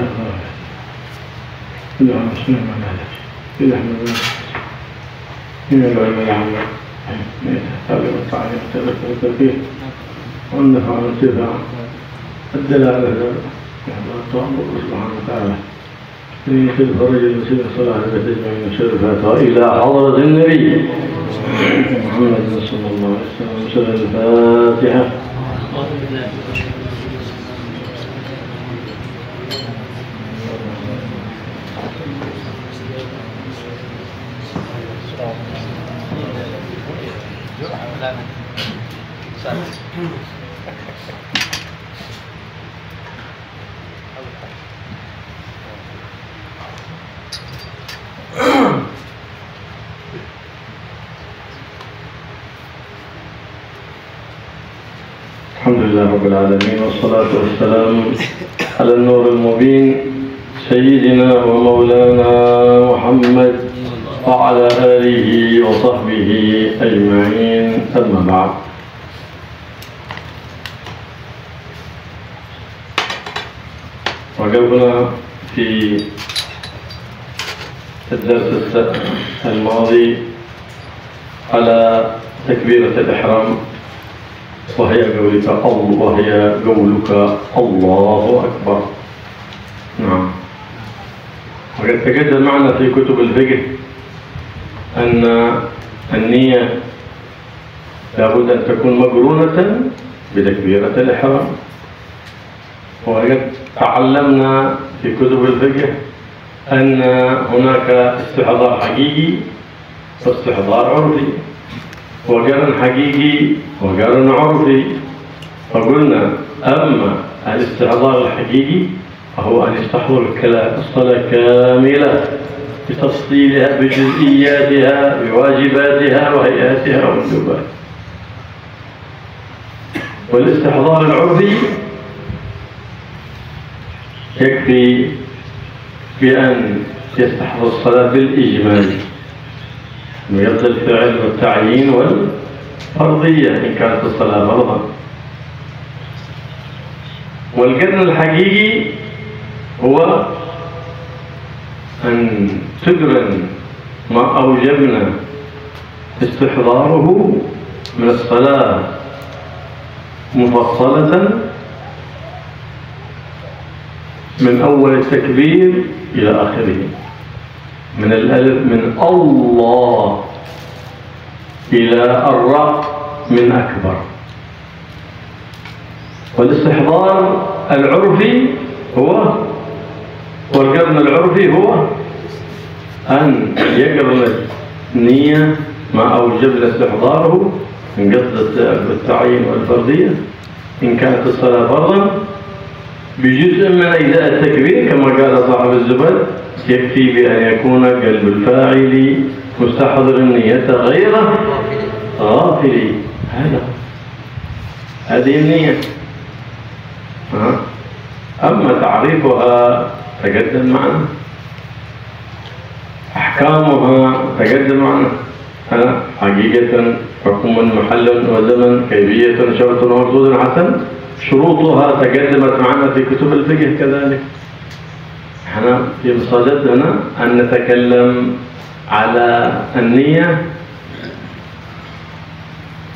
شاء الله. اللهم صل على سيدنا محمد من العلم العام من التابع والتعليم والتذكير والنفع والانتفاع الدلالة الله سبحانه وتعالى نية الفرج المسيح الصلاة بتجمعين الشرفات إلى حضرة النبي محمد صلى الله عليه وسلم. الفاتحة. الحمد لله رب العالمين والصلاة والسلام على النور المبين سيدنا ومولانا محمد وعلى آله وصحبه أجمعين. أما بعد، وقفنا في الدرس الماضي على تكبيرة الإحرام وهي قولك الله أكبر. نعم. وقد تقدم معنا في كتب الفقه أن النية لابد أن تكون مقرونة بتكبيرة الإحرام. وقد تعلمنا في كتب الفقه أن هناك استحضار حقيقي واستحضار عرفي، وقرن حقيقي وقرن عرفي. فقلنا أما الاستحضار الحقيقي فهو أن يستحضر الصلاة كاملة بتفصيلها بجزئياتها بواجباتها وهيئاتها ومندوباتها. والاستحضار العرفي يكفي بأن يستحضر الصلاة بالإجمال ويرضى الفعل والتعيين والفرضية إن كانت الصلاة فرضا. والقرن الحقيقي هو أن تقرن ما أوجبنا استحضاره من الصلاة مفصلة من أول التكبير إلى آخره، من الألف من الله إلى الراء من أكبر. والاستحضار العرفي هو والقرن العرفي هو أن يقرن النية ما أوجبنا استحضاره من قصد التعيين والفرضية إن كانت الصلاة فرضا بجزء من أجزاء التكبير كما قال صاحب الزبد يكفي بأن يكون قلب الفاعل مستحضر النية غير غافل. هذه النية. أما تعريفها تقدم معنا، أحكامها تقدم معنا، حقيقة حكم محل وزمن كيفية شرط ومردود حسن. شروطها تقدمت معنا في كتب الفقه كذلك. احنا في مصادرنا أن نتكلم على النية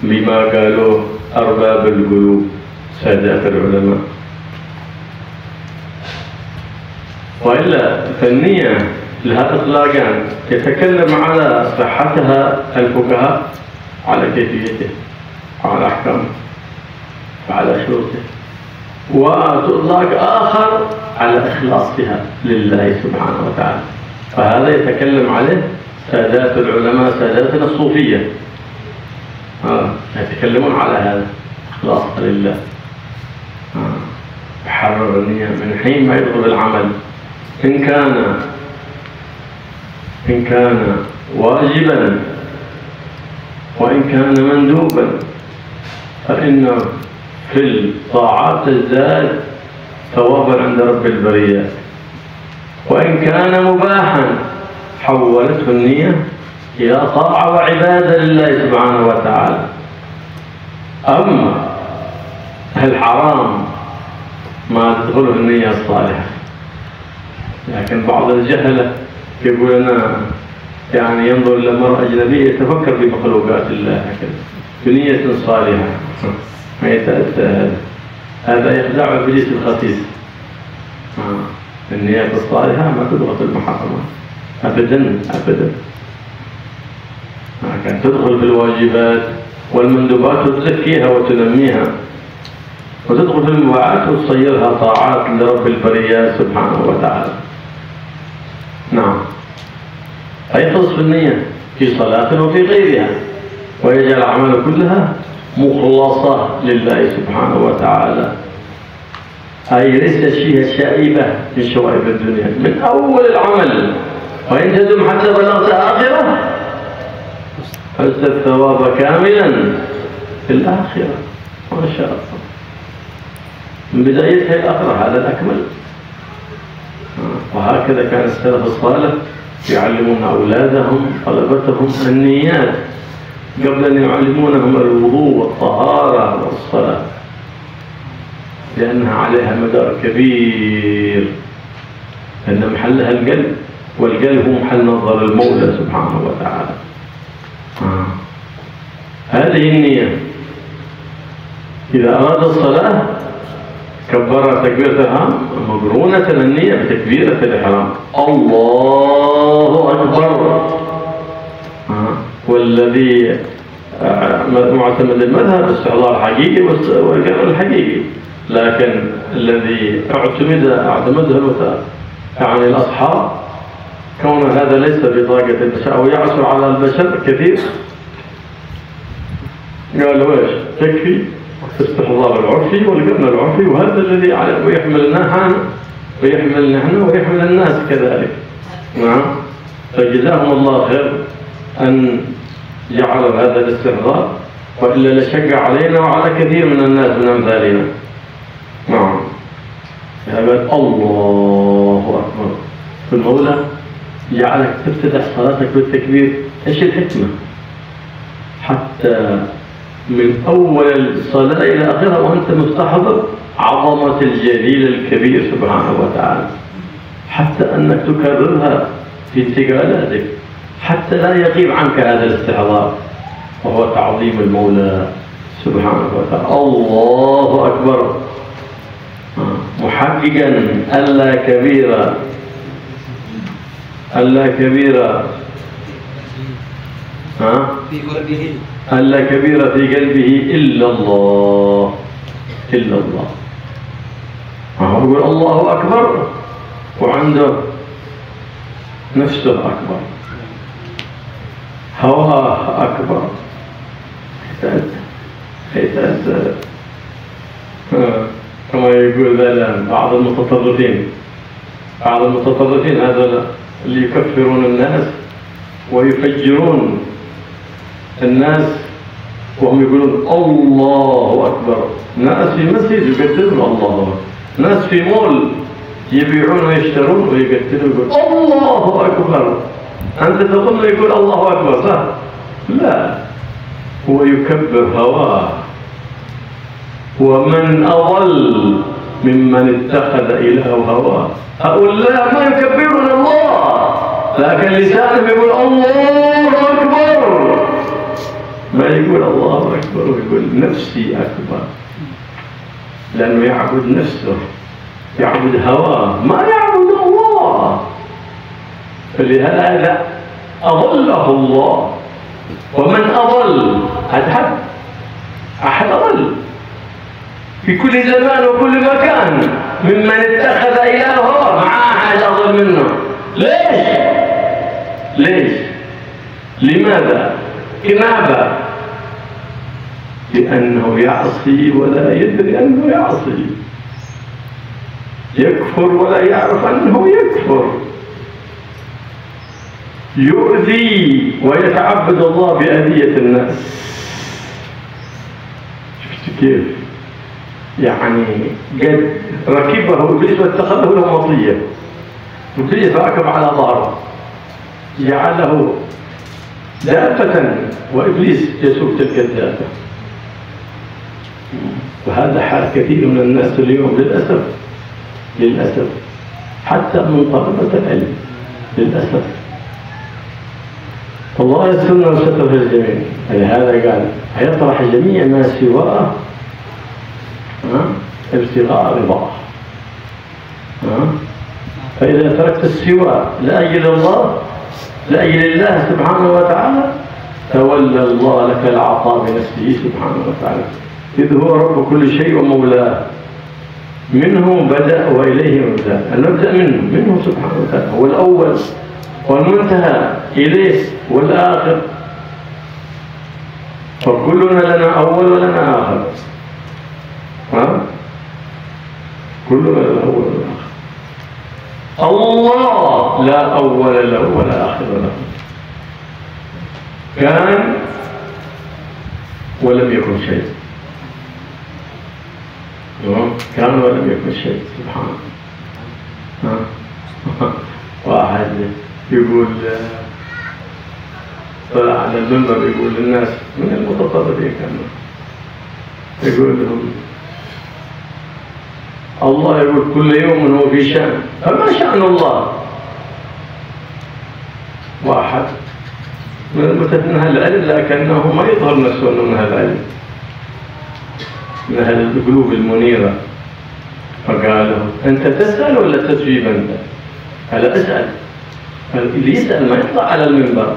بما قالوا أرباب القلوب سادات العلماء. وإلا فالنية لها إطلاقان يتكلم على صحتها الفقهاء على كيفيته وعلى أحكامه وعلى شروطه، وإطلاق آخر على إخلاصها لله سبحانه وتعالى. فهذا يتكلم عليه سادات العلماء ساداتنا الصوفية يتكلمون على هذا إخلاص لله. يحرر النية من حين ما يطلب العمل إن كان واجبا وإن كان مندوبا، فإن في الطاعات تزداد ثوابا عند رب البريات. وإن كان مباحا حولته النية إلى طاعة وعبادة لله سبحانه وتعالى. أما الحرام ما تدخله النية الصالحة لكن بعض الجهلة يقول أنا يعني ينظر إلى المرأة أجنبية يتفكر في مخلوقات الله هكذا بنية صالحة، ما يتأتى هذا يخدع إبليس الخسيس. النيات الصالحة ما تدخل في المحرمات أبدا أبدا، لكن تدخل في الواجبات والمندوبات وتزكيها وتنميها، وتدخل في المباحات وتصيرها طاعات لرب البريات سبحانه وتعالى. نعم، فيخلص في النية في صلاة وفي غيرها، ويجعل الأعمال كلها مخلصة لله سبحانه وتعالى، أي ليس فيها شائبة من شوائب الدنيا من أول العمل، وإن تدم حتى بلغت آخرة فزت الثواب كاملا في الآخرة ما شاء الله، من بدايتها الآخرة هذا الأكمل. وهكذا كان السلف الصالح يعلمون أولادهم طلبتهم النيات قبل أن يعلمونهم الوضوء والطهارة والصلاة، لأنها عليها مدار كبير، أن محلها القلب، والقلب هو محل نظر المولى سبحانه وتعالى. هذه النية إذا أراد الصلاة كبر تكبيرة الإحرام مقرونة النية بتكبيرة الإحرام الله أكبر. والذي معتمد المذهب استحضار الحقيقي والكلام الحقيقي، لكن الذي اعتمده يعني الأصحاب كون هذا ليس بطاقة البشر أو يعثر على البشر كثير، قالوا ايش تكفي استحضار العرفي والقرن العرفي، وهذا الذي ويحملنا نحن ويحمل الناس كذلك. نعم، فجزاهم الله خير أن جعل هذا الاستحضار، وإلا لشق علينا وعلى كثير من الناس من أمثالنا. نعم، هذا الله أكبر. فالمولى جعلك تفتتح صلاتك بالتكبير. إيش الحكمة؟ حتى من أول الصلاة إلى آخرها وأنت مستحضر عظمة الجليل الكبير سبحانه وتعالى، حتى أنك تكررها في انتقالاتك حتى لا يغيب عنك هذا الاستحضار، وهو تعظيم المولى سبحانه وتعالى. الله أكبر، محققا ألا كبير ألا كبير ألا كبير في قلبه إلا الله إلا الله. هو يقول الله أكبر وعنده نفسه أكبر، هواه أكبر، حيث كما يقول ذلك بعض المتطرفين هذول اللي يكفرون الناس ويفجرون الناس وهم يقولون الله أكبر. ناس في مسجد يقتلون الله أكبر، ناس في مول يبيعون ويشترون ويقتلون يقول الله أكبر. أنت تظن يقول الله أكبر صح؟ لا، هو يكبر هواه. ومن أضل ممن اتخذ إله هواه. هؤلاء ما يكبرون الله، لكن لسانهم يقول الله أكبر، ما يقول الله أكبر ويقول نفسي أكبر، لأنه يعبد نفسه، يعبد هواه، ما يعبد الله. فلهذا أضله الله. ومن أضل أحد أضل في كل زمان وكل مكان ممن اتخذ إلهه معاه أحد أضل منه. ليش؟ لماذا؟ كنابة، لأنه يعصي ولا يدري أنه يعصي، يكفر ولا يعرف أنه يكفر، يؤذي ويتعبد الله بأذية الناس. شفت كيف؟ يعني قد ركبه إبليس واتخذه له مطية، إبليس ركب على ظهره جعله دابة وإبليس يسوق تلك الدابة. وهذا حال كثير من الناس اليوم للأسف. حتى من طلبة العلم للأسف. الله يسترنا وستر في الجميع. لهذا قال هيطرح جميع ما سواه ابتغاء رضاه. فإذا تركت السوى لأجل الله لأجل الله سبحانه وتعالى تولى الله لك العطاء بنفسه سبحانه وتعالى، إذ هو رب كل شيء ومولاه، منه بدأ وإليه يبدأ. المبدأ منه سبحانه وتعالى، هو الأول والمنتهى إليه والآخر، فكلنا لنا أول ولنا آخر. كلنا لنا أول والآخر. الله لا أول له ولا آخر له، كان ولم يكن شيء، كان ولم يكن شيء سبحانه. واحد يقول طلع على المنبر يقول للناس من المتطرفين كانوا يقول لهم الله يقول كل يوم هو في شأن، فما شأن الله؟ واحد من أهل العلم لكنه ما يظهر نفسه من أهل العلم، من أهل القلوب المنيرة، فقال له أنت تسأل ولا تجيب أنت؟ قال أسأل. اللي يسأل ما يطلع على المنبر،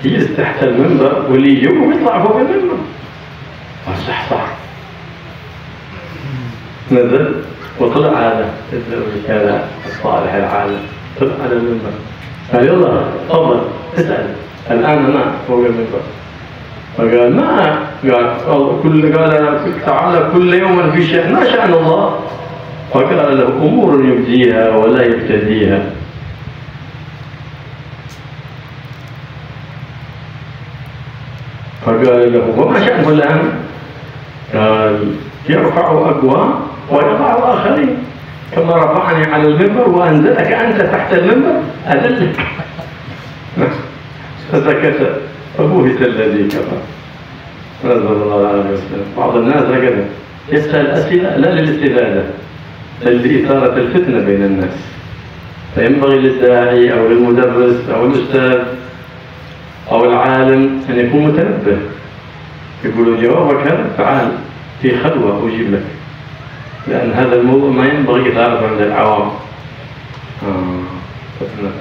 يجلس تحت المنبر واللي يجيبه يطلع فوق المنبر. صح نزل وطلع هذا هذا الصالح العالم، طلع على المنبر قال يلا تفضل اسأل الآن أنا فوق المنبر. فقال ما قال تعالى كل يوم في شأن، ما شأن الله؟ فقال له أمور يبديها ولا يبتديها. فقال له وما شأنه الآن؟ قال يرفع أقوام ويضع آخرين، كما رفعني على المنبر وأنزلك أنت تحت المنبر أذلك. فسكت فبهت الذي كفر. نزل الله عليه وسلم. بعض الناس هكذا يسأل أسئلة لا للاستفادة بل لإثارة الفتنة بين الناس، فينبغي للداعي أو للمدرس أو الأستاذ أو العالم أن يكون متنبه، يقولوا جوابك هذا تعال في خلوة أجيب لك، لأن هذا الموضوع ما ينبغي إثارته عند العوام.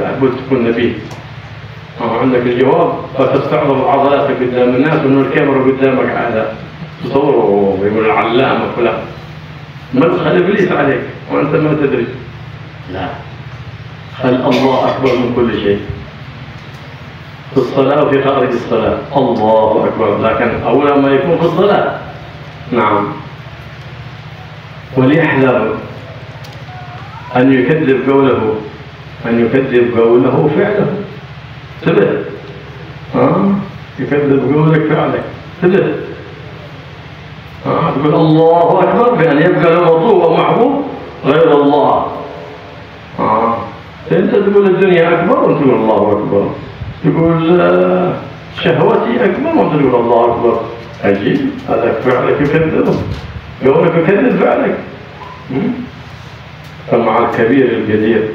لابد تكون نبيه. عندك الجواب فتستعرض عضلاتك قدام الناس وأن الكاميرا قدامك على تصوره ويقول العلامة فلان، مدخل إبليس عليك وأنت ما تدري. لا، خل الله أكبر من كل شيء في الصلاة وفي خارج الصلاة. الله أكبر، لكن أول ما يكون في الصلاة. نعم. وليحذر أن يكذب قوله فعله. ثبت يكذب قولك فعلك. ثبت تقول الله أكبر بأن يبقى له مطلوب ومحبوب غير الله. أنت تقول الدنيا أكبر وأنت تقول الله أكبر، تقول شهوتي أكبر وأنت تقول الله أكبر. عجيب، هذا فعلك يكذبه، قولك يكذب فعلك. فمع الكبير القدير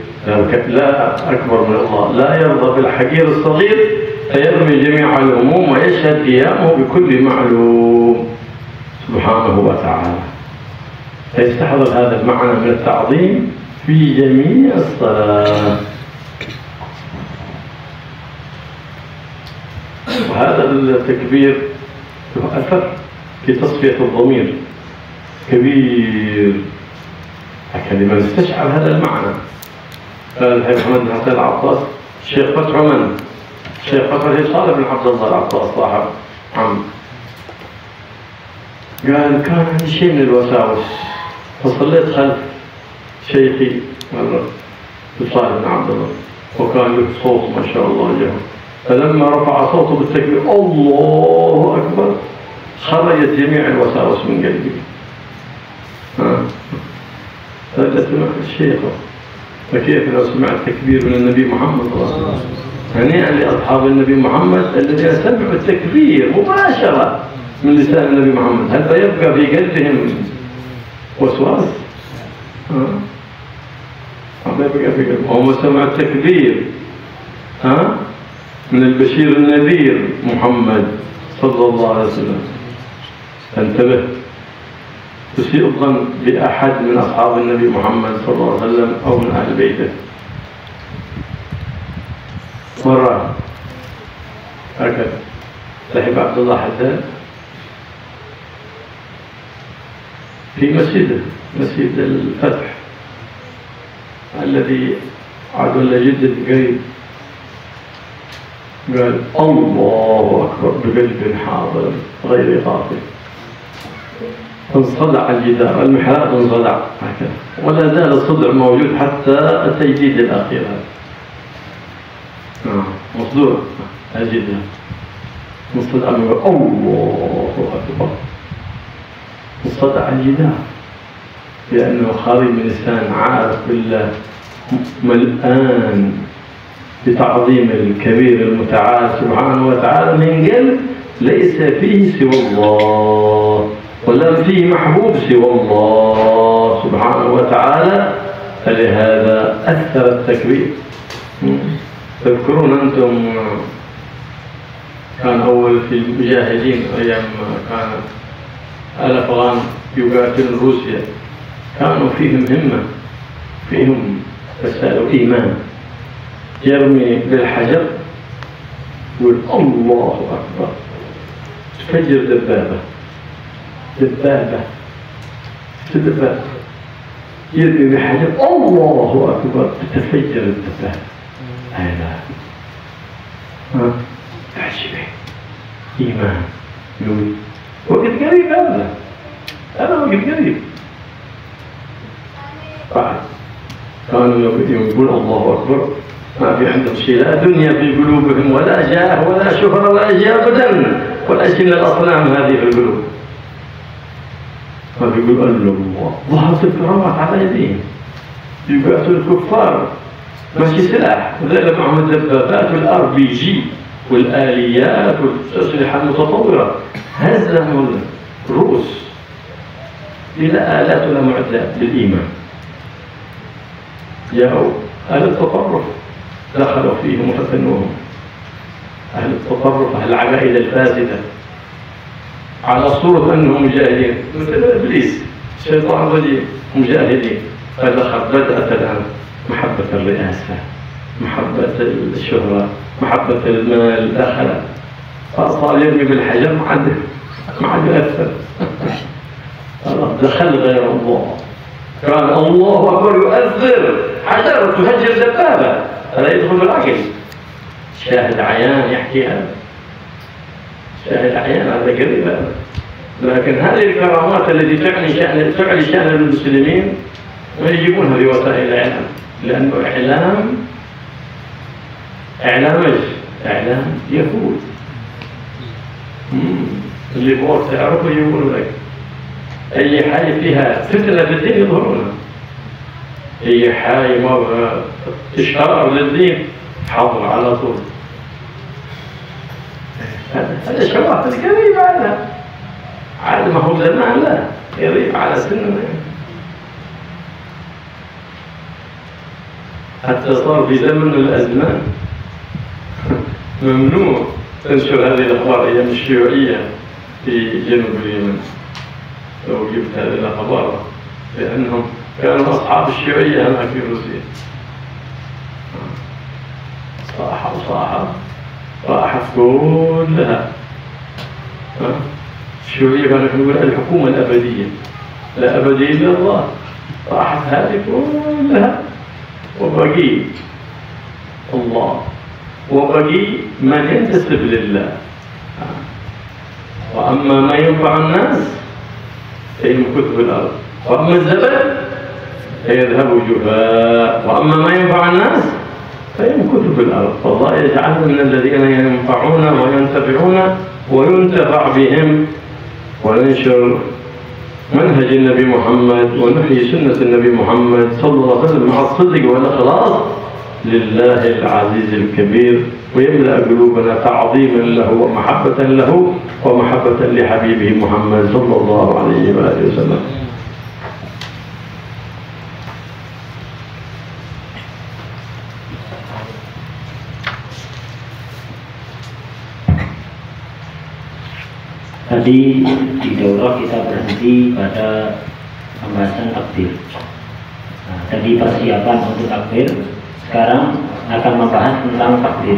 لا أكبر من الله، لا يرضى بالحقير الصغير فيرمي جميع الهموم ويشهد قيامه بكل معلوم سبحانه وتعالى. فيستحضر هذا المعنى من التعظيم في جميع الصلاة. وهذا التكبير له أثر في تصفية الضمير كبير، لكن لمن استشعر هذا المعنى. قال الحبيب محمد بن حسين العطاس الشيخ فتح من؟ الشيخ فتح صالح بن عبد الله العطاس صاحب عم، قال كان عندي شيء من الوساوس فصليت خلف شيخي صالح بن عبد الله وكان له صوت ما شاء الله جهه، فلما رفع صوته بالتكبير الله أكبر خرجت جميع الوساوس من قلبي. فلتسمع الشيخ فكيف لو سمعت تكبير من النبي محمد صلى الله عليه وسلم؟ هنيئا لأصحاب النبي محمد الذين سمعوا التكبير مباشرة من لسان النبي محمد. هل فيبقى في قلبهم وسواس؟ ما يبقى في قلبه. وما سمع التكبير من البشير النذير محمد صلى الله عليه وسلم. انتبه، تسيء الظن بأحد من أصحاب النبي محمد صلى الله عليه وسلم أو من أهل بيته. مرة هكذا صاحب عبد الله حداد في مسجده، مسجد الفتح الذي عدو جدا قريب، قال الله أكبر بقلب حاضر غير غافل، انصدع الجدار، المحراب انصدع هكذا، ولا زال الصدع موجود حتى التجديد الأخير. مصدوع الجدار مصدع، الله أكبر، انصدع الجدار لأنه خالي من لسان عارف بالله ملآن بتعظيم الكبير المتعال سبحانه وتعالى من قلب ليس فيه سوى الله ولا فيه محبوب سوى الله سبحانه وتعالى، فلهذا أثر التكبير. تذكرون أنتم كان أول في المجاهدين أيام كان الأفغان يقاتلون روسيا، كانوا فيهم همة، فيهم رسالة إيمان، يرمي بالحجر يقول الله أكبر، تفجر دبابة، دبابة دبابة، يرمي بالحجر الله أكبر تتفجر الدبابة. هذا تعجبه إيمان يقول وقت قريب، هذا وقت قريب. كانوا يقول الله أكبر، ما في عندهم شيء، لا دنيا في قلوبهم ولا جاه ولا شهرة ولا أشياء أبدا، ولا شيء من الأصنام هذه في القلوب. فبيقول الله ظهرت الكرامات على يديهم، يقاتلوا الكفار ماشي سلاح، وذلك معهم الدبابات والار بي جي والآليات والأسلحة المتطورة، هزموا الروس بلا آلات ولا معدات بالإيمان. جاءوا أهل التطرف دخلوا فيهم وفتنوهم، أهل التطرف، أهل العقائد الفاسدة، على صورة أنهم مجاهدين مثل إبليس شيطان رجيم، مجاهدين. بدأت الآن محبة الرئاسة، محبة الشهرة، محبة المال دخلت، فصار يرمي بالحجر ما عاد يؤثر، دخل غير الله. كان الله أكبر يؤثر، حجر تفجر دبابة، هذا يدخل بالعقل. شاهد عيان يحكي هذا، شاهد عيان هذا قريب هذا. لكن هذه الكرامات التي تعني شأن المسلمين ما يجيبونها بوسائل الإعلام، لأنه إعلام يهود. اللي فوق تعرفوا يقولوا لك أي حاجة فيها فتنة في الدين يظهرونها، أي حاجة ما إشهار للدين حاضر على طول. هذا شواهد قريب على ما هو زمان، لا قريب على سنة، حتى صار في زمن الأزمان ممنوع تنشر هذه الأخبار أيام الشيوعية في جنوب اليمن. لو جبت هذه الأخبار لأنهم كانوا أصحاب الشيوعية هناك في روسيا، صاحت كلها. الشيوعية كانوا يقولون الحكومة الأبدية، لا أبدية إلا الله، صاحت هذه كلها، وبقي الله، وبقي من ينتسب لله. وأما ما ينفع الناس فيمكث في الأرض، وأما الزبد فيذهب جفاء، وأما ما ينفع الناس فيمكث في الأرض. فالله يجعلنا من الذين ينفعون وينتفعون وينتفع بهم، وننشر منهج النبي محمد ونحيي سنة النبي محمد صلى الله عليه وسلم مع الصدق والإخلاص لله العزيز الكبير، ويملأ قلوبنا تعظيما له ومحبة له ومحبة لحبيبه محمد صلى الله عليه وآله وسلم. Tadi di daurah kita berhenti pada pembahasan takbir. Nah, tadi persiapan untuk takbir. Sekarang akan membahas tentang takbir.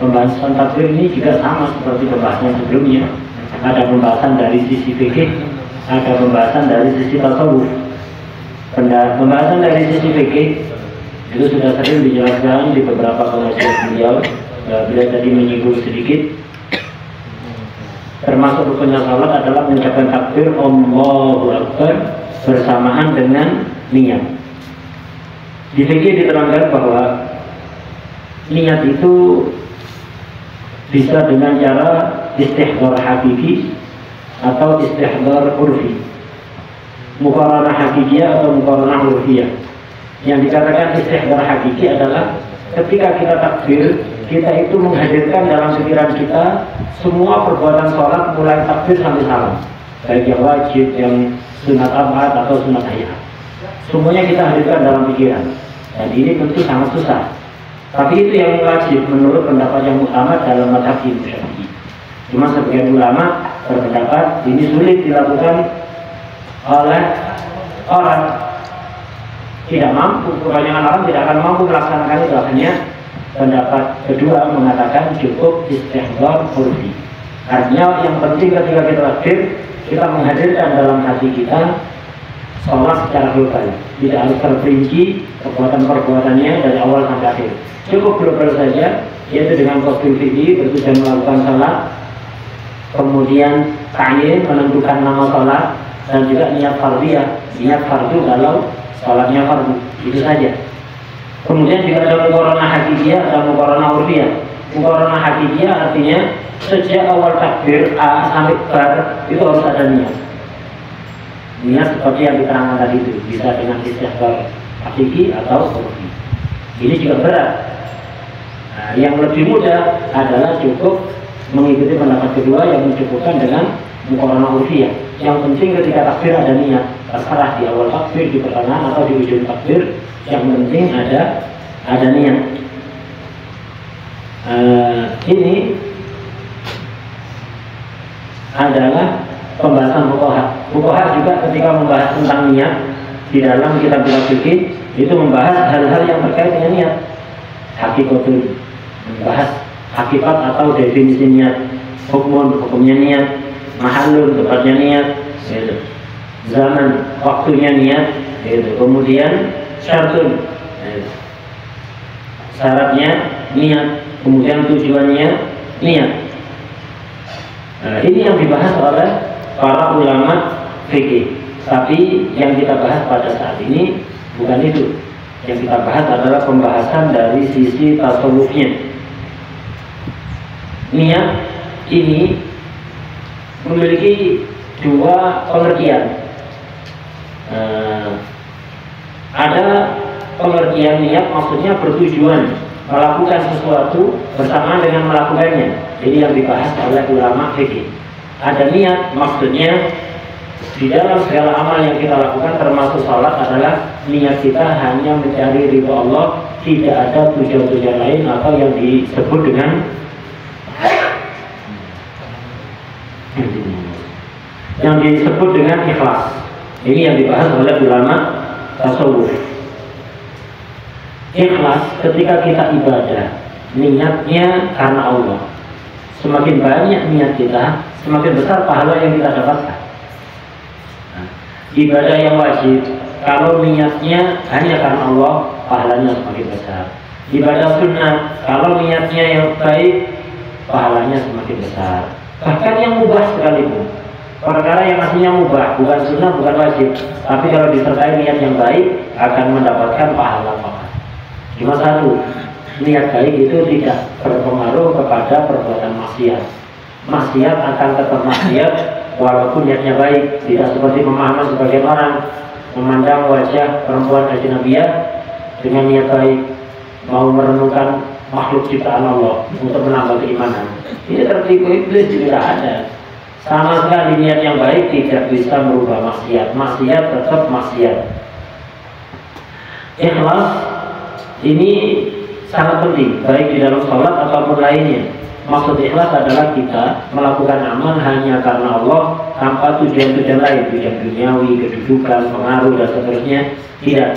Pembahasan takbir ini juga sama seperti pembahasan sebelumnya. Ada pembahasan dari sisi fikih, ada pembahasan dari sisi tasawuf. Pembahasan dari sisi fikih itu sudah sering dijelaskan di beberapa pengajian beliau. Bila tadi menyinggung sedikit, termasuk rukunnya salat adalah mengucapkan takbir Allahu Akbar bersamaan dengan niat. Di fikih diterangkan bahwa niat itu bisa dengan cara istihdar hakiki atau istihdar urfi, muqaranah hakikiyah atau muqaranah urfiyah. Yang dikatakan istihdar hakiki adalah ketika kita takbir, kita itu menghadirkan dalam pikiran kita semua perbuatan sholat mulai takbir sampai salam, baik yang wajib, yang sunat abad atau sunat hayat, semuanya kita hadirkan dalam pikiran. Dan ini tentu sangat susah, tapi itu yang wajib menurut pendapat yang utama dalam mazhab Syafi'i. Cuma sebagian ulama berpendapat ini sulit dilakukan oleh orang, tidak mampu, kebanyakan orang tidak akan mampu melaksanakan itu. Hanya pendapat kedua mengatakan cukup istihdar urfi. Artinya yang penting ketika kita takbir, kita menghadirkan dalam hati kita sholat secara global, tidak harus terperinci perbuatan-perbuatannya dari awal sampai akhir. Cukup global saja, yaitu dengan kostum fikih bertujuan melakukan sholat, kemudian ta'yin menentukan nama sholat, dan juga niat fardiyah, niat fardu kalau sholatnya fardu, itu saja. Kemudian juga ada muqaranah hakikiyah, ada muqaranah urfiyah. Muqaranah hakikiyah artinya sejak awal takbir A sampai bar itu harus ada niat. Niat seperti yang diterangkan tadi itu, bisa dengan istihdar hakiki atau urfi. Ini juga berat. Nah, yang lebih mudah adalah cukup mengikuti pendapat kedua yang mencukupkan dengan muqaranah urfiyah. Yang penting ketika takbir ada niat, terserah di awal takbir, di pertengahan atau di ujung takbir, yang penting ada niat. Ini adalah pembahasan fuqaha. Fuqaha juga ketika membahas tentang niat di dalam kitab fikih itu membahas hal-hal yang terkait dengan niat. Hakikatul, membahas hakikat atau definisi niat, hukumnya niat, mahallun tempatnya niat, gitu. Zaman waktunya niat, gitu. Kemudian syartun, gitu. Syaratnya niat, kemudian tujuannya niat. Nah, ini yang dibahas oleh para ulama fikih. Tapi yang kita bahas pada saat ini bukan itu. Yang kita bahas adalah pembahasan dari sisi tasawufnya. Niat ini memiliki dua pengertian. Ada pengertian niat maksudnya bertujuan melakukan sesuatu bersamaan dengan melakukannya. Jadi yang dibahas oleh ulama fikih. Ada niat maksudnya di dalam segala amal yang kita lakukan termasuk sholat adalah niat kita hanya mencari ridho Allah, tidak ada tujuan-tujuan lain atau yang disebut dengan ikhlas. Ini yang dibahas oleh ulama tasawuf. Ikhlas ketika kita ibadah, niatnya karena Allah. Semakin banyak niat kita, semakin besar pahala yang kita dapatkan. Ibadah yang wajib, kalau niatnya hanya karena Allah, pahalanya semakin besar. Ibadah sunnah, kalau niatnya yang baik, pahalanya semakin besar. Bahkan yang mubah sekalipun, perkara yang aslinya mubah, bukan sunnah, bukan wajib, tapi kalau disertai niat yang baik, akan mendapatkan pahala. Cuma satu, niat baik itu tidak berpengaruh kepada perbuatan maksiat. Maksiat akan tetap maksiat walaupun niatnya baik. Tidak seperti pemahaman sebagian orang memandang wajah perempuan ajnabiyah dengan niat baik, mau merenungkan makhluk ciptaan Allah untuk menambah keimanan. Ini tertipu iblis juga ada. Sama sekali niat yang baik tidak bisa merubah maksiat. Maksiat tetap maksiat. Ikhlas ini sangat penting, baik di dalam sholat ataupun lainnya. Maksud ikhlas adalah kita melakukan amal hanya karena Allah tanpa tujuan-tujuan lain, tujuan duniawi, kedudukan, pengaruh dan seterusnya. Tidak.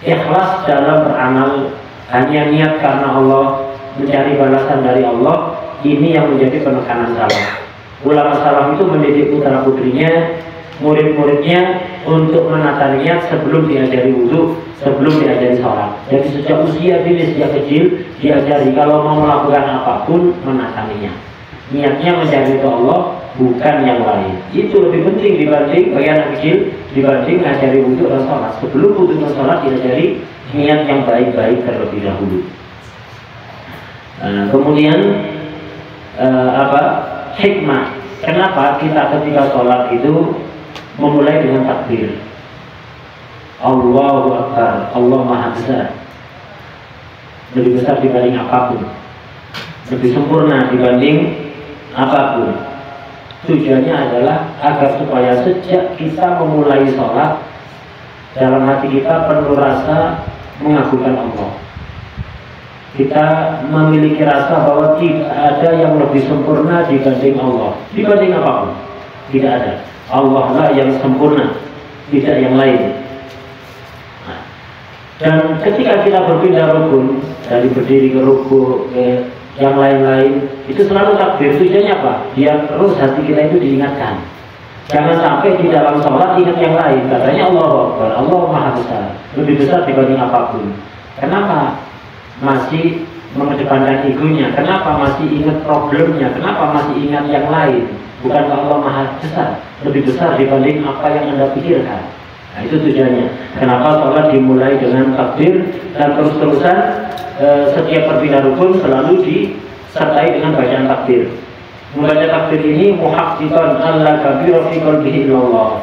Ikhlas dalam beramal hanya niat karena Allah, mencari balasan dari Allah. Ini yang menjadi penekanan salaf. Ulama salaf itu mendidik putra putrinya, murid-muridnya untuk menata niat sebelum diajari wudhu, sebelum diajari sholat. Jadi sejak usia dini, sejak kecil diajari kalau mau melakukan apapun menata niat. Niatnya mencari itu Allah, bukan yang lain. Itu lebih penting dibanding bagi anak kecil, dibanding mengajari wudhu dan sholat. Sebelum wudhu dan sholat diajari niat yang baik-baik terlebih dahulu. Kemudian hikmah. Kenapa kita ketika sholat itu memulai dengan takbir? Allahu Akbar, Allah Maha Besar. Lebih besar dibanding apapun, lebih sempurna dibanding apapun. Tujuannya adalah agar supaya sejak kita memulai sholat, dalam hati kita penuh rasa mengagungkan Allah. Kita memiliki rasa bahwa tidak ada yang lebih sempurna dibanding Allah, dibanding apapun. Tidak ada. Allah lah yang sempurna, tidak yang lain. Dan ketika kita berpindah rukun, dari berdiri ke ruku ke yang lain-lain, itu selalu takbir. Tujuannya apa? Biar terus hati kita itu diingatkan. Jangan sampai di dalam sholat ingat yang lain. Katanya Allahu Akbar, Allah Maha Besar, lebih besar dibanding apapun. Kenapa masih mengedepankan egonya? Kenapa masih ingat problemnya? Kenapa masih ingat yang lain? Bukan Allah Maha Besar, lebih besar dibanding apa yang Anda pikirkan. Nah, itu tujuannya. Kenapa sholat dimulai dengan takbir dan terus-terusan setiap perpindah rukun selalu disertai dengan bacaan takbir. Membaca takbir ini muhaqqiqan alla kabira fi qalbihi illallah.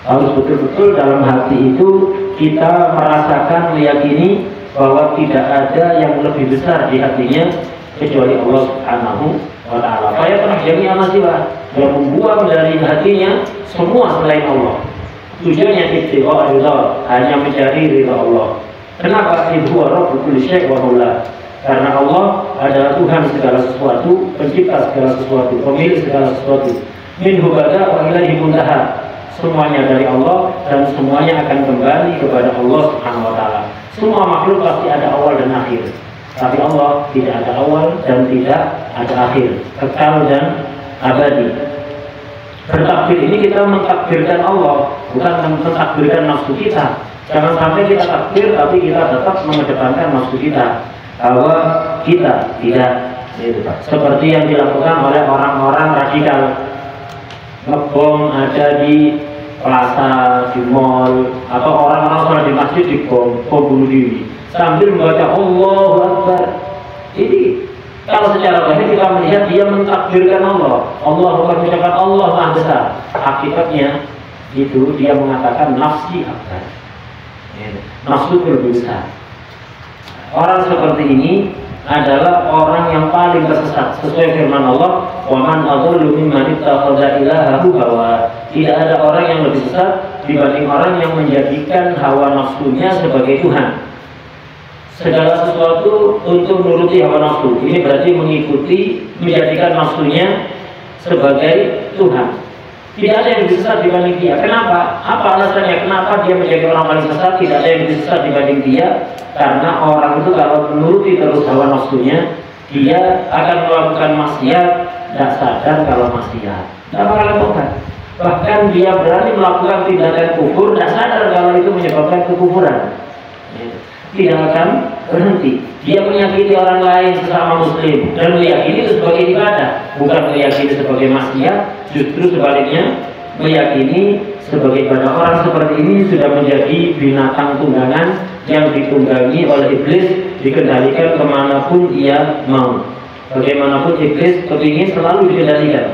Harus betul-betul dalam hati itu kita merasakan, meyakini bahwa tidak ada yang lebih besar di hatinya kecuali Allah Subhanahu wa Ta'ala. Saya pernah jami'ah nasiwah yang membuang dari hatinya semua selain Allah. Tujuannya ibtigha ridha, hanya mencari ridha Allah. Kenapa? Huwa Rabbul kulli syai' wa maula. Karena Allah adalah Tuhan segala sesuatu, pencipta segala sesuatu, pemilik segala sesuatu. Minhu bada wa ilaihi muntaha. Semuanya dari Allah dan semuanya akan kembali kepada Allah Subhanahu wa Ta'ala. Semua makhluk pasti ada awal dan akhir. Tapi Allah tidak ada awal dan tidak ada akhir, kekal dan abadi. Bertakbir ini kita mentakbirkan Allah, bukan mentakbirkan nafsu kita. Jangan sampai kita takbir tapi kita tetap mengedepankan nafsu kita, bahwa kita tidak. Seperti yang dilakukan oleh orang-orang radikal, ngebom ada di plaza, di mall, atau orang-orang sholat di masjid di bom bunuh diri sambil membaca Allahu Akbar. Ini kalau secara zahir kita melihat dia mentakbirkan Allah, Allahu Akbar, mengucapkan Allah Maha Besar. Hakikatnya itu dia mengatakan nafsi akbar, nafsu lebih besar. Orang seperti ini adalah orang yang paling tersesat. Sesuai firman Allah, wa man adallu mimman ittakhadha ilahahu hawa. Tidak ada orang yang lebih sesat dibanding orang yang menjadikan hawa nafsunya sebagai Tuhan. Segala sesuatu untuk menuruti hawa nafsu. Ini berarti mengikuti, menjadikan nafsunya sebagai Tuhan. Tidak ada yang lebih sesat dibanding dia. Kenapa? Apa alasannya? Kenapa dia menjadi orang paling sesat? Tidak ada yang lebih sesat dibanding dia. Karena orang itu kalau menuruti terus hawa nafsunya, dia akan melakukan maksiat, tidak sadar kalau maksiat, tidak bakalan tobat. Bahkan dia berani melakukan tindakan kufur, tidak sadar kalau itu menyebabkan kekufuran. Tidak akan berhenti. Dia menyakiti orang lain sesama muslim dan meyakini itu sebagai ibadah, bukan meyakini sebagai maksiat. Justru sebaliknya, meyakini sebagai ibadah. Orang seperti ini sudah menjadi binatang tunggangan yang ditunggangi oleh iblis, dikendalikan kemanapun ia mau. Bagaimanapun iblis kepingin selalu dikendalikan.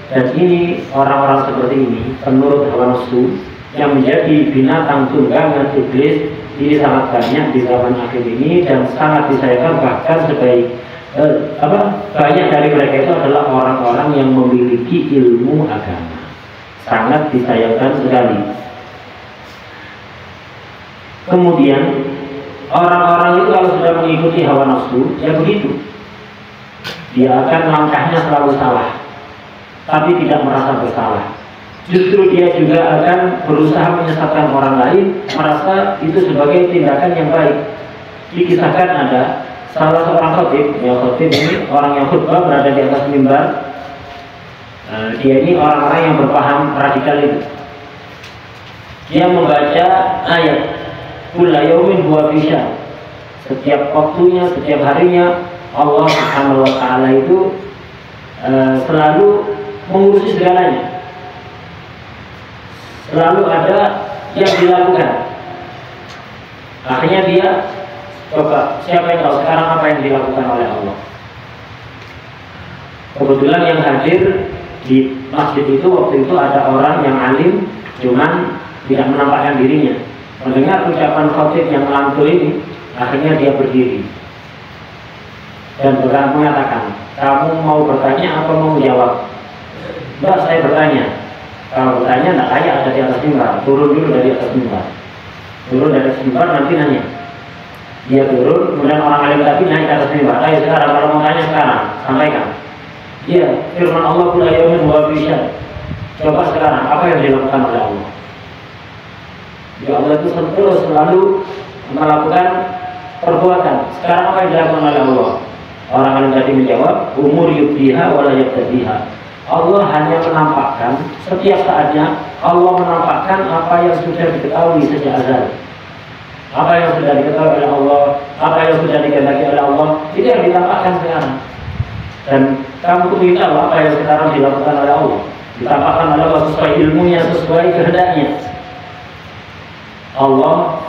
Dan ini orang-orang seperti ini, penurut hawa nafsu, yang menjadi binatang tunggangan iblis. Ini sangat banyak di zaman akhir ini dan sangat disayangkan. Bahkan banyak dari mereka itu adalah orang-orang yang memiliki ilmu agama. Sangat disayangkan sekali. Kemudian orang-orang itu kalau sudah mengikuti hawa nafsu, ya begitu. dia akan langkahnya selalu salah, tapi tidak merasa bersalah. Justru dia juga akan berusaha menyesatkan orang lain, merasa itu sebagai tindakan yang baik. Dikisahkan ada salah seorang khatib, yang khatib ini orang yang khutbah berada di atas mimbar. Dia ini orang-orang yang berpaham radikal itu. Dia membaca ayat kulla yaumin huwa fi sya'n. Setiap waktunya, setiap harinya Allah Subhanahu wa taala itu selalu mengurusi segalanya. Selalu ada yang dilakukan. Akhirnya dia coba, siapa yang tahu sekarang apa yang dilakukan oleh Allah? Kebetulan yang hadir di masjid itu waktu itu ada orang yang alim, cuman tidak menampakkan dirinya. Mendengar ucapan khatib yang melantul ini, akhirnya dia berdiri dan mengatakan, kamu mau bertanya apa mau menjawab? Mbak, saya bertanya. Kalau bertanya tidak layak ada di atas mimbar, turun dulu dari atas mimbar. Turun dari atas mimbar nanti nanya. Dia turun, kemudian orang alim tadi naik ke atas mimbar. Ayo sekarang kalau mau tanya sekarang, sampaikan. Iya, firman Allah kulla yaumin huwa fi sya'n. Coba sekarang apa yang dilakukan oleh Allah? Ya Allah itu selalu melakukan perbuatan. Sekarang apa yang dilakukan oleh Allah? Orang alim tadi menjawab, umur yubdiha wala yabtadiha. Allah hanya menampakkan setiap saatnya, Allah menampakkan apa yang sudah diketahui sejak azal. Apa yang sudah diketahui oleh Allah, apa yang sudah dikehendaki oleh Allah, itu yang ditampakkan sekarang. Dan kamu tuh tahu apa yang sekarang dilakukan oleh Allah, ditampakkan oleh Allah sesuai ilmunya, sesuai kehendaknya. Allah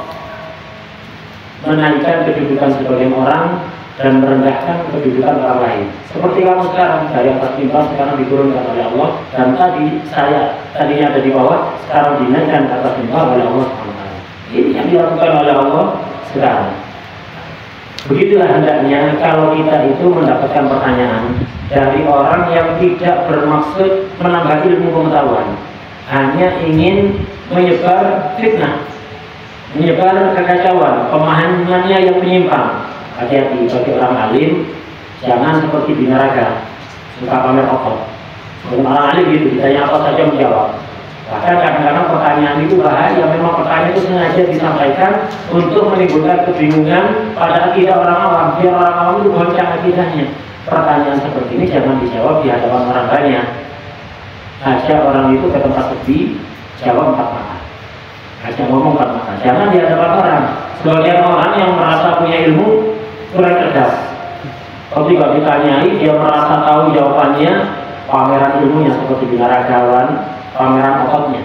menaikkan kedudukan sebagian orang dan merendahkan kedudukan orang lain. Seperti kamu sekarang dari atas mimbar sekarang diturunkan oleh Allah, dan saya tadinya ada di bawah, sekarang dinaikkan ke atas mimbar oleh Allah SWT. Ini yang dilakukan oleh Allah sekarang. Begitulah hendaknya kalau kita itu mendapatkan pertanyaan dari orang yang tidak bermaksud menambah ilmu pengetahuan, hanya ingin menyebar fitnah, menyebar kekacauan, pemahamannya yang menyimpang. Hati-hati bagi orang alim, jangan seperti binaraga, suka pamer otot. Orang alim gitu, ditanya apa saja menjawab. Bahkan kadang-kadang pertanyaan itu bahaya, memang pertanyaan itu sengaja disampaikan untuk menimbulkan kebingungan pada akidah orang awam, biar orang awam itu goncang akidahnya. Pertanyaan seperti ini jangan dijawab di hadapan orang banyak. Ajak orang itu ke tempat sepi, jawab 4 mata. Ajak ngomong 4 mata, jangan di hadapan orang. Sebagian orang yang merasa punya ilmu kurang cerdas. Ketika ditanyai, dia merasa tahu jawabannya, pameran ilmunya seperti binaragawan, pameran ototnya,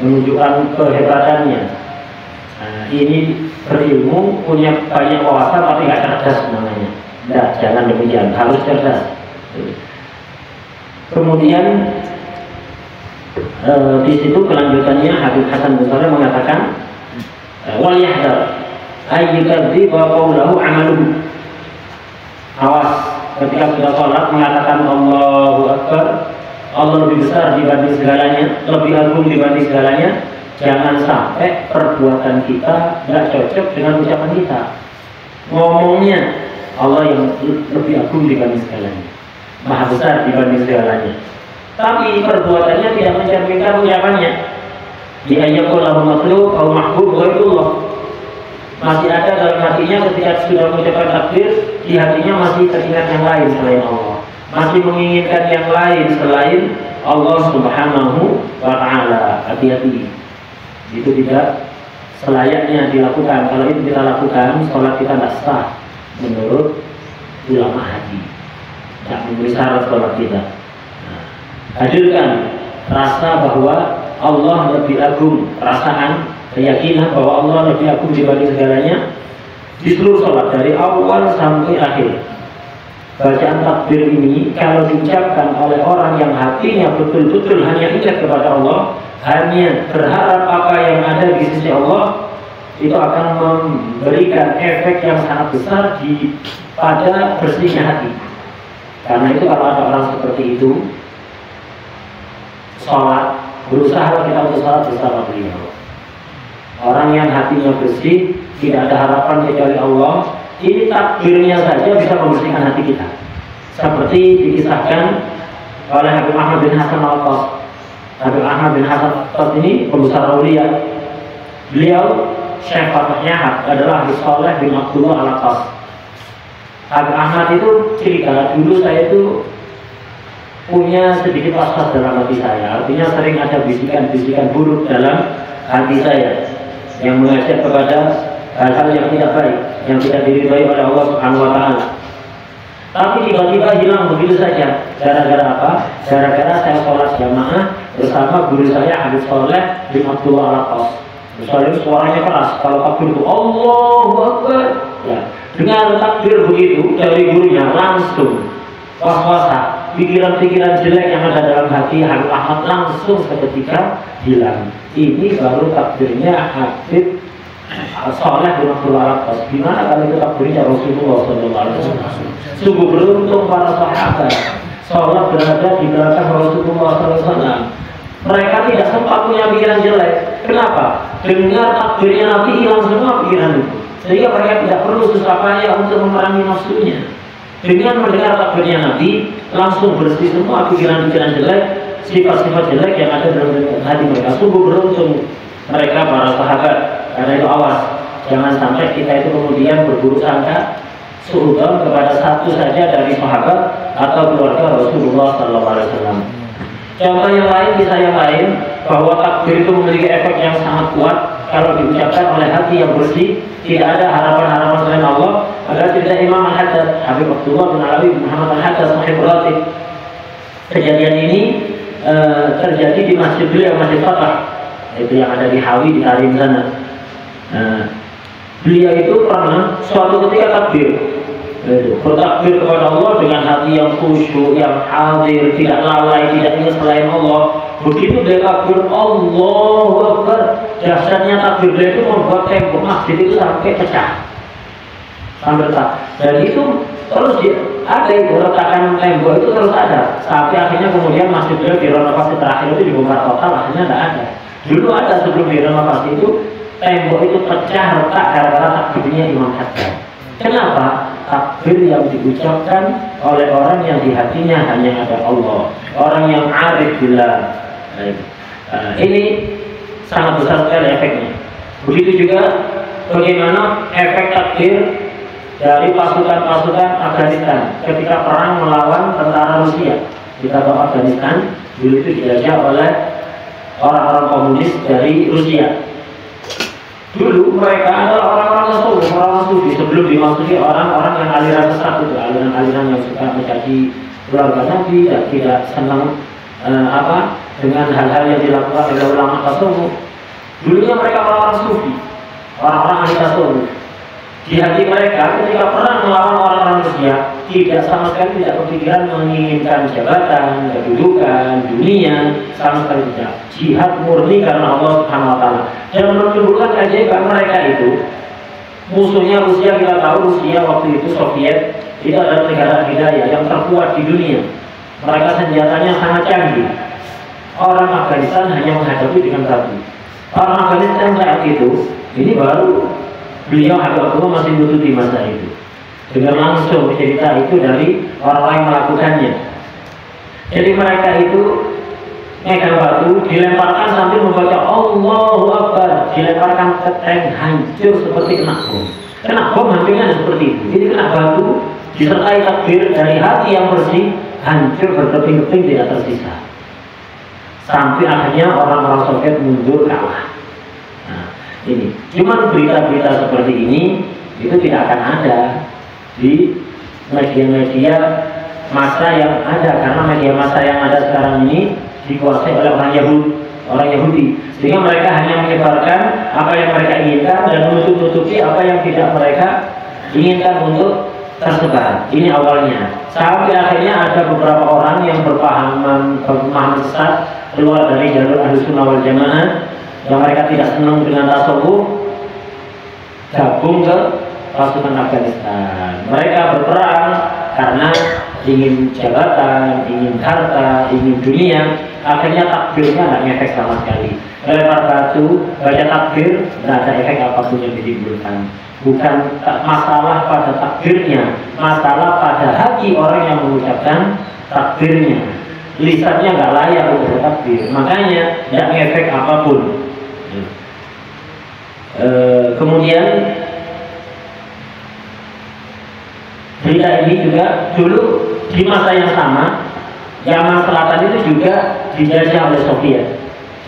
menunjukkan kehebatannya. Nah, ini berilmu, punya banyak wawasan tapi nggak cerdas namanya. Tidak, jangan demikian, harus cerdas. Kemudian di situ kelanjutannya Habib Hasan Basri mengatakan, wal yahdar ayyukadziba qawlahu amaluhu. Awas ketika sudah sholat mengatakan Allahu Akbar, Allah lebih besar dibanding segalanya, lebih agung dibanding segalanya. Jangan sampai perbuatan kita tidak cocok dengan ucapan kita. Ngomongnya Allah yang lebih agung dibanding segalanya, maha besar dibanding segalanya, tapi perbuatannya tidak mencerminkan ucapannya. Di ayat Allah makhluk atau mahbub ghairullah, masih ada dalam hatinya ketika sudah mengucapkan takbir, di hatinya masih teringat yang lain selain Allah, masih menginginkan yang lain selain Allah Subhanahu wa ta'ala. Hati-hati, itu tidak selayaknya dilakukan. Kalau itu kita lakukan, sholat kita tidak sah menurut ulama hadis, tidak memenuhi syarat sholat kita. Hadirkan rasa bahwa Allah lebih agung, perasaan, keyakinan bahwa Allah lebih agung dibanding segalanya di seluruh sholat dari awal sampai akhir. Bacaan takbir ini kalau diucapkan oleh orang yang hatinya betul-betul hanya ingat kepada Allah, hanya berharap apa yang ada di sisi Allah, itu akan memberikan efek yang sangat besar pada bersihnya hati. Karena itu kalau ada orang seperti itu sholat, berusaha kita untuk sholat bersama beliau. Orang yang hatinya bersih, tidak ada harapan kecuali Allah, ini takbirnya saja bisa membersihkan hati kita. Seperti dikisahkan oleh Habib Ahmad bin Hasan Al-Qas. Habib Ahmad bin Hasan Al-Qas ini pembesar aulia. Beliau Syekh Fatahnya adalah Habib Saleh bin Abdullah Al-Qas. Habib Ahmad itu cerita, dulu saya itu punya sedikit waswas dalam hati saya. Artinya sering ada bisikan-bisikan buruk dalam hati saya yang mengajak kepada hal-hal yang tidak baik, yang tidak diridhai oleh Allah Subhanahu wa Ta'ala. Tapi tiba-tiba hilang begitu saja. Gara-gara apa? Gara-gara saya sholat jamaah bersama guru saya Habib Saleh bin Abdullah Al-Qas. Misalnya suaranya keras, kalau takbir itu Allahu Akbar. Ya, dengan takbir begitu dari gurunya langsung was-wasa, pikiran-pikiran jelek yang ada dalam hati Habib Ahmad langsung seketika hilang. Ini baru takbirnya Habib Saleh bin Abdullah Al-Qas. Gimana kalau itu takbirnya Rasulullah SAW? Sungguh beruntung para sahabat sholat berada di belakang Rasulullah SAW. Mereka tidak sempat punya pikiran jelek. Kenapa? Dengar takbirnya Nabi hilang semua pikiran itu, sehingga mereka tidak perlu susah payah untuk memerangi nafsunya. Dengan mendengar takbirnya Nabi, langsung bersih semua pikiran-pikiran jelek, sifat-sifat jelek yang ada dalam hati mereka. Sungguh beruntung mereka para sahabat. Karena itu awas, jangan sampai kita itu kemudian berburuk sangka suudzon kepada satu saja dari sahabat atau keluarga Rasulullah SAW. Contoh yang lain, kisah yang lain, bahwa takbir itu memiliki efek yang sangat kuat kalau diucapkan oleh hati yang bersih, tidak ada harapan-harapan selain Allah. Maka cerita Imam Al-Haddad, Habib Abdullah bin Ali bin Muhammad Al-Haddad Sahib Ratib. Kejadian ini terjadi di masjid beliau, Masjid Fatah, itu yang ada di Hawi, di Tarim sana. Beliau itu pernah suatu ketika takbir, bertakbir kepada Allah dengan hati yang khusyuk, yang hadir, tidak lalai, tidak ingat selain Allah. Begitu dia takbir Allahu Akbar, dahsyatnya takbir beliau itu membuat tembok masjid itu sampai pecah, sampai retak. Dan itu terus ada itu retakan tembok itu terus ada, sampai akhirnya kemudian masjid beliau direnovasi terakhir itu dibongkar total, akhirnya tidak ada. Dulu ada sebelum direnovasi itu tembok itu pecah retak gara-gara takbirnya Imam Haddad. Kenapa? Takbir yang diucapkan oleh orang yang di hatinya hanya ada Allah, orang yang arif billah. Ini sangat besar sekali efeknya. Begitu juga bagaimana efek takbir dari pasukan-pasukan Afghanistan ketika perang melawan tentara Rusia. Kita tahu Afghanistan dulu itu dijajah oleh orang-orang komunis dari Rusia. Dulu mereka adalah orang-orang tasawuf, orang sufi, sebelum dimasuki orang-orang yang aliran sesat itu, aliran-aliran yang suka menjadi keluarga Nabi dan tidak senang dengan hal-hal yang dilakukan oleh ulama tasawuf. Dulunya mereka orang-orang sufi, orang-orang ahli tasawuf. Di hati mereka ketika perang melawan orang-orang Rusia, tidak sama sekali tidak kepikiran menginginkan jabatan, kedudukan, dunia, sama sekali tidak. Jihad murni karena Allah Subhanahu wa Ta'ala. Dan menunjukkan keajaiban mereka itu, musuhnya Rusia, kita tahu Rusia waktu itu Soviet, itu adalah negara hidayah yang terkuat di dunia. Mereka senjatanya sangat canggih. Orang Afghanistan hanya menghadapi dengan satu. Orang Afghanistan saat itu, ini baru beliau Habibullah masih menutupi masa itu. Dengan langsung cerita itu dari orang-orang yang melakukannya. Jadi mereka itu megang batu, dilemparkan sambil membaca Allahu Akbar, dilemparkan ke tank, hancur seperti kena bom. Kena bom hancurnya seperti itu. Jadi kena batu disertai takbir dari hati yang bersih, hancur berkeping-keping tidak tersisa. Sampai akhirnya orang-orang Soviet mundur kalah. Nah, ini cuman berita-berita seperti ini itu tidak akan ada di media-media massa yang ada, karena media massa yang ada sekarang ini dikuasai oleh orang Yahudi, sehingga mereka hanya menyebarkan apa yang mereka inginkan dan menutup-nutupi apa yang tidak mereka inginkan untuk tersebar. Ini awalnya, sampai akhirnya ada beberapa orang yang berpemahaman sesat keluar dari jalur Ahlussunnah wal Jamaah, yang mereka tidak senang dengan tasawuf, gabung ke pasukan Afghanistan. Mereka berperang karena ingin jabatan, ingin harta, ingin dunia. akhirnya takbirnya nggak ngefek sama sekali. Melempar batu, baca takbir, nggak ada efek apapun yang ditimbulkan. Bukan masalah pada takbirnya, masalah pada hati orang yang mengucapkan takbirnya. Lisannya nggak layak untuk bertakbir, makanya nggak ngefek apapun. Kemudian berita ini juga dulu di masa yang sama, Yaman Selatan itu juga dijajah oleh Soviet,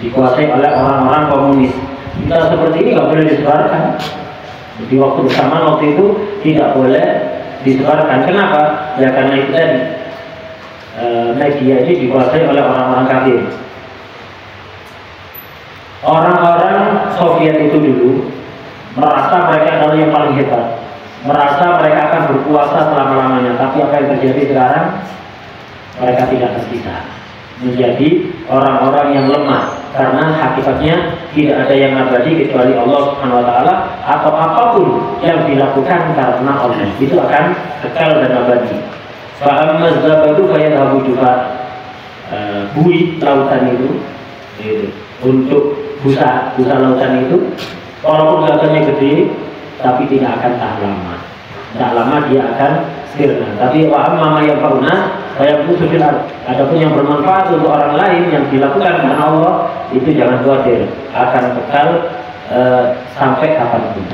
dikuasai oleh orang-orang komunis. Kita seperti ini nggak boleh disebarkan. Di waktu bersamaan waktu itu tidak boleh disebarkan. Kenapa? Ya karena itu tadi media ini dikuasai oleh orang-orang kafir. Orang-orang Soviet itu dulu merasa mereka adalah yang paling hebat, merasa mereka akan berkuasa selama-lamanya. Tapi apa yang terjadi sekarang? Mereka tidak tersisa, menjadi orang-orang yang lemah. Karena hakikatnya tidak ada yang abadi kecuali Allah Subhanahu Wa Taala, atau apapun yang dilakukan karena Allah itu akan kekal dan abadi. Fa'amma zabadu fayadhabu jufa. Buih lautan itu untuk busa lautan itu, walaupun lautannya gede, tapi tidak akan tahan lama. Tidak lama dia akan sirna. Tapi wa'amma yang fauna kayak musuhil. Adapun yang bermanfaat untuk orang lain yang dilakukan karena Allah, itu jangan khawatir, akan kekal sampai kapanpun.